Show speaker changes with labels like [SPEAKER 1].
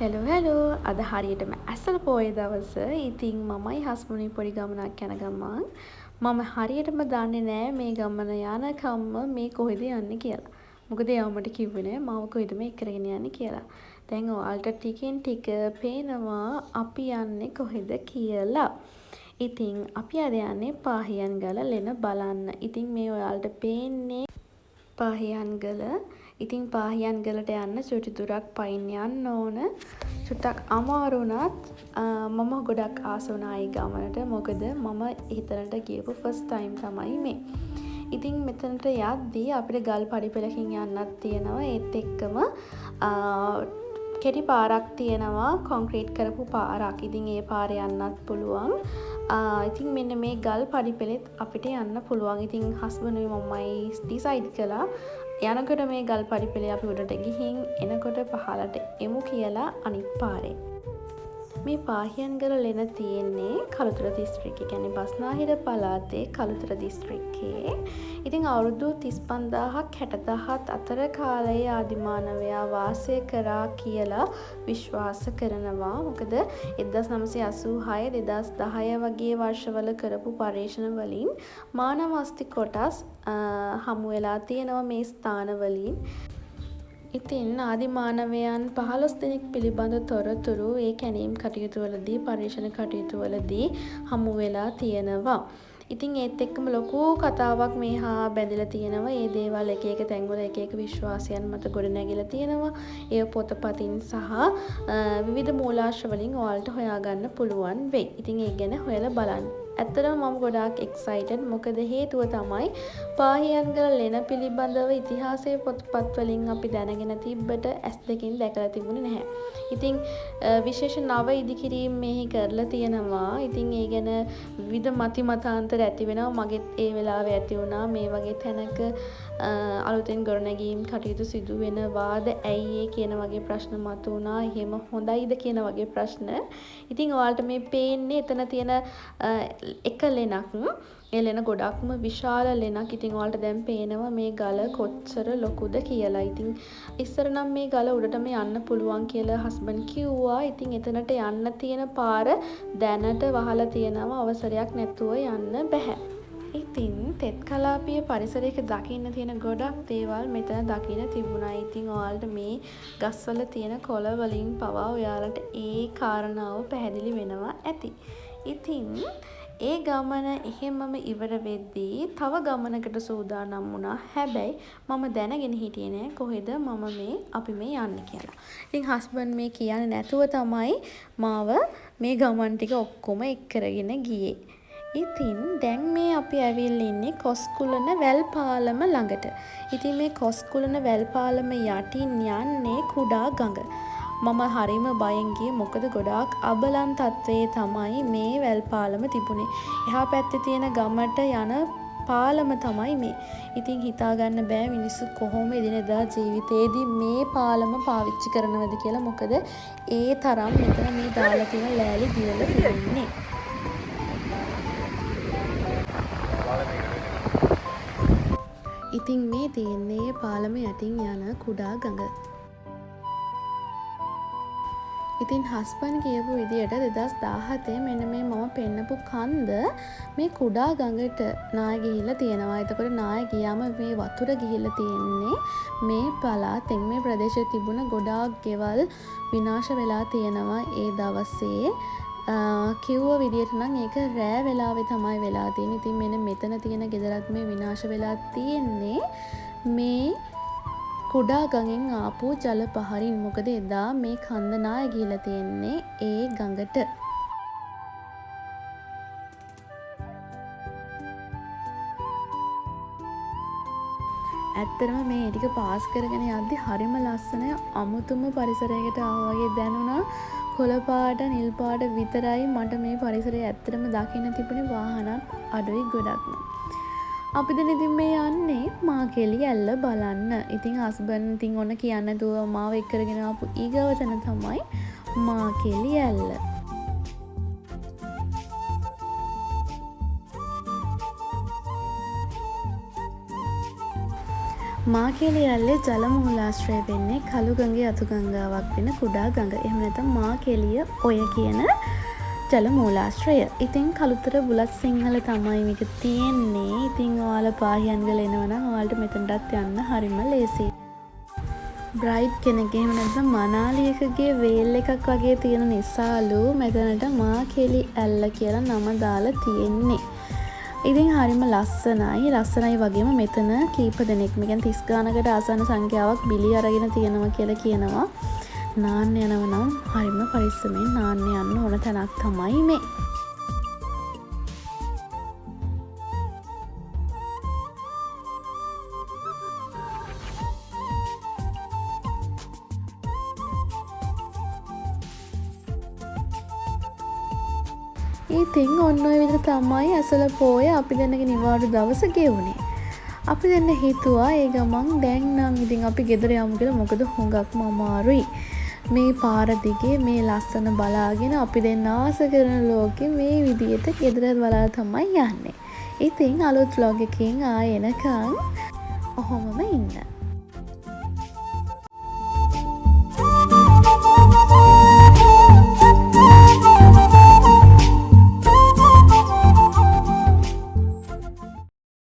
[SPEAKER 1] Hello අද හරියටම ඇසළ පෝය දවස. ඉතින් මමයි හස්බන්ඩුයි පොඩි ගමනක් යන ගමන් මම හරියටම දන්නේ නෑ මේ ගමන යනකම්ම මේ කොහෙද යන්නේ කියලා. මොකද එයා මට කිව්වේ නෑ මාව කොහෙද මේ කරගෙන යන්නේ කියලා. දැන් ඔයාලට ටිකෙන් ටික පේනවා අපි යන්නේ කොහෙද කියලා. ඉතින් අපි අද යන්නේ පාහියන්ගල ලෙන බලන්න. ඉතින් මේ ඔයාලට පේන්නේ පාහියන්ගල. ඉතින් පාහියන්ගලට යන්න චුටි දුරක් පයින් යන්න ඕන. චුට්ටක් අමාරු වුණත් මම ගොඩක් ආස වුණා ඒ ගමනට. මොකද මම එතනට ගියපු ෆස්ට් ටයිම් තමයි මේ. ඉතින් මෙතනට යද්දී අපිට ගල් පඩිපෙළකින් යන්නත් තියෙනවා. ඒත් එක්කම කෙටි පාරක් තියෙනවා, කොන්ක්‍රීට් කරපු පාරක්. ඉතින් ඒ පාරේ යන්නත් පුළුවන්. ඉතින් මෙන්න මේ ගල් පඩිපෙළෙත් අපිට යන්න පුළුවන්. ඉතින් හස්බන්ඩුයි මමයි ඩිසයිඩ් කළා යනකොට මේ ගල් පඩිපෙළේ අපි උඩට ගිහින් එනකොට පහළට එමු කියලා අනිත් පාරේ. මේ පාහියන්ගල ලෙන තියෙන්නේ කළුතර දිස්ත්‍රික්කේ. කියන්නේ බස්නාහිර පළාතේ කළුතර දිස්ත්‍රික්කේ. ඉතින් අවුරුදු 35000ක් 60000ත් අතර කාලයේ ආදිමානවයා වාසය කරා කියලා විශ්වාස කරනවා. මොකද 1986 2010 වගේ වර්ෂවල කරපු පර්යේෂණ වලින් මානව අස්ථි කොටස් හමු වෙලා තියෙනවා මේ ස්ථානවලින්. ඉතින් ආදිමානවයන් 15 දෙනෙක් පිළිබඳ තොරතුරු ඒ කැණීම් කටයුතුවලදී පර්යේෂණ කටයුතුවලදී හමු වෙලා තියෙනවා. ඉතින් ඒත් එක්කම ලොකු කතාවක් මේ හා බැඳිලා තියෙනවා. ඒ දේවල් එක එක තැන්වල එක එක විශ්වාසයන් මත ගොඩනැගිලා තියෙනවා. ඒ පොතපතින් සහ විවිධ මූලාශ්‍ර වලින් ඔයාලට හොයාගන්න පුළුවන් වෙයි. ඉතින් ඒ ගැන හොයලා බලන්න. ඇත්තටම මම ගොඩාක් එක්සයිටඩ්. මොකද හේතුව තමයි පාහියන්ගල ලෙන පිළිබඳව ඉතිහාසයේ පොත්පත් වලින් අපි දැනගෙන තිබ්බට ඇස් දෙකින් දැකලා තිබුණේ නැහැ. ඉතින් විශේෂ නව ඉදිකිරීම් මෙහි කරලා තියෙනවා. ඉතින් ඒ ගැන විවිධ මති මතාන්තර ඇති වෙනවා. මගෙත් ඒ වෙලාවේ ඇති වුණා මේ වගේ තැනක අලුතෙන් ගොඩනැගීම් කටයුතු සිදු වෙනවාද ඇයි ඒ කියන වගේ ප්‍රශ්න මතුවුණා. එහෙම හොඳයිද කියන වගේ ප්‍රශ්න. ඉතින් ඔයාලට මේ පේන්නේ එතන තියෙන එක ලෙනක්. ඒ ලෙන ගොඩක්ම විශාල ලෙනක්. ඉතින් ඔයාලට දැන් පේනවා මේ ගල කොච්චර ලොකුද කියලා. ඉතින් ඉස්සර නම් මේ ගල උඩටම යන්න පුළුවන් කියලා හස්බන්ඩ් කිව්වා. ඉතින් එතනට යන්න තියෙන පාර දැනට වහලා තියෙනවා. අවසරයක් නැතුව යන්න බෑ. ඉතින් තෙත් කලාපීය පරිසරයක දකින්න තියෙන ගොඩක් දේවල් මෙතන දකින්න තිබුණා. ඉතින් ඔයාලට මේ ගස්වල තියෙන කොළ වලින් පවා ඔයාලට ඒ කාරණාව පැහැදිලි වෙනවා ඇති. ඉතින් ඒ ගමන එහෙමම ඉවර වෙද්දී තව ගමනකට සූදානම් වුණා. හැබැයි මම දැනගෙන හිටියේ නෑ කොහෙද අපි මේ යන්නේ කියලා. ඉතින් හස්බන්ඩ් මේ කියන්නේ නැතුව තමයි මාව මේ ගමන් ටික ඔක්කොම එක් කරගෙන ගියේ. ඉතින් දැන් මේ අපි ඇවිල්ලා ඉන්නේ කොස්කුලන වැල් පාලම ළඟට. ඉතින් මේ කොස්කුලන වැල් පාලම යටින් යන්නේ කුඩා ගඟ. මම හරිම බයෙන් ගියේ මොකද ගොඩාක් අබලන් තත්වයේ තමයි මේ වැල් පාලම තිබුණේ. එහා පැත්තේ තියෙන ගමට යන පාලම තමයි මේ. ඉතින් හිතා ගන්න බෑ මිනිස්සු කොහොම එදිනෙදා ජීවිතේදී මේ පාලම පාවිච්චි කරනවද කියලා. මොකද ඒ තරම් මෙතන මේ දාලා තියෙන ලෑලි දියලා තියෙන්නේ. ඉතින් මේ තියෙන්නේ පාලම යටින් යන කුඩා ගඟ. ඉතින් හස්බන්ඩ් කියපු විදියට 2017 මෙන්න මේ මම පෙන්නපු කන්ද මේ කුඩා ගඟට නාය ගිහිල්ලා තියෙනවා. එතකොට නාය ගියාම මේ වතුර ගිහිල්ලා තියෙන්නේ මේ පළාතෙන්. මේ ප්‍රදේශයේ තිබුණ ගොඩාක් ගෙවල් විනාශ වෙලා තියෙනවා ඒ දවසේ. කිව්ව විදියට නම් ඒක රෑ වෙලාවේ තමයි වෙලා තියෙන්නේ. ඉතින් මෙන්න මෙතන තියෙන ගෙදරත් මේ විනාශ වෙලා තියෙන්නේ මේ කුඩා ගඟෙන් ආපු ජල පහරින්. මොකද එදා මේ කන්ද නාය ගිහිල්ලා තියෙන්නේ ඒ ගඟට. ඇත්තටම මේ ටික පාස් කරගෙන යද්දි හරිම ලස්සන අමුතුම පරිසරයකට ආවා වගේ දැනුණා. කොළ පාට නිල් පාට විතරයි මට මේ පරිසරය ඇත්තටම දකින්න තිබුණේ. වාහනත් අඩුයි ගොඩක්ම. අපි දැන් ඉතින් මේ යන්නේ මාකෙලි ඇල්ල බලන්න. ඉතින් හස්බන්ඩ් ඉතින් ඔන්න කියන්න නැතුව මාව එක්කරගෙන ආපු ඊගව තැන තමයි මාකෙලි ඇල්ල. මාකේලිය ඇල්ලේ ජල මූලාශ්‍රය වෙන්නේ කළුගඟේ අතු ගංගාවක් වෙන කුඩා ගඟ. එහෙම නැත්නම් මාකේලිය ඔය කියන ජල මූලාශ්‍රය. ඉතින් කළුතර බුලත් සිංහල තමයි මේක තියෙන්නේ. ඉතින් ඔයාලා පාහියන්ගල එනවා නම් ඔයාලට මෙතනටත් යන්න හරිම ලේසියි. බ්‍රයිට් කෙනෙක් එහෙම නැත්නම් මනාලියකගේ වේල් එකක් වගේ තියෙන නිසාලු මෙතනට මාකේලි ඇල්ල කියලා නම දාලා තියෙන්නේ. ඉතින් හරිම ලස්සනයි වගේම මෙතන කීප දෙනෙක් මෙකන් 30 ගානකට ආසන්න සංඛ්‍යාවක් බිලි අරගෙන තියෙනවා කියලා කියනවා. නාන්න යනව නම් හරිම පරිස්සමෙන් නාන්න යන්න ඕන තැනක් තමයි මේ. ඉතින් ඔන්න ඔය විදිහට තමයි ඇසළ පෝය අපි දෙන්නගේ නිවාඩු දවස ගෙවුනේ. අපි දෙන්න හිතුවා ඒ ගමන් දැන් නම් ඉතින් අපි ගෙදර යමු කියලා. මොකද හුඟක්ම අමාරුයි. මේ පාර දිගේ මේ ලස්සන බලාගෙන අපි දෙන්න ආස කරන ලෝකෙ මේ විදිහට ගෙදර බලාලා තමයි යන්නේ. ඉතින් අලුත් vlog එකකින් ආයෙ එනකන් ඔහොමම ඉන්න.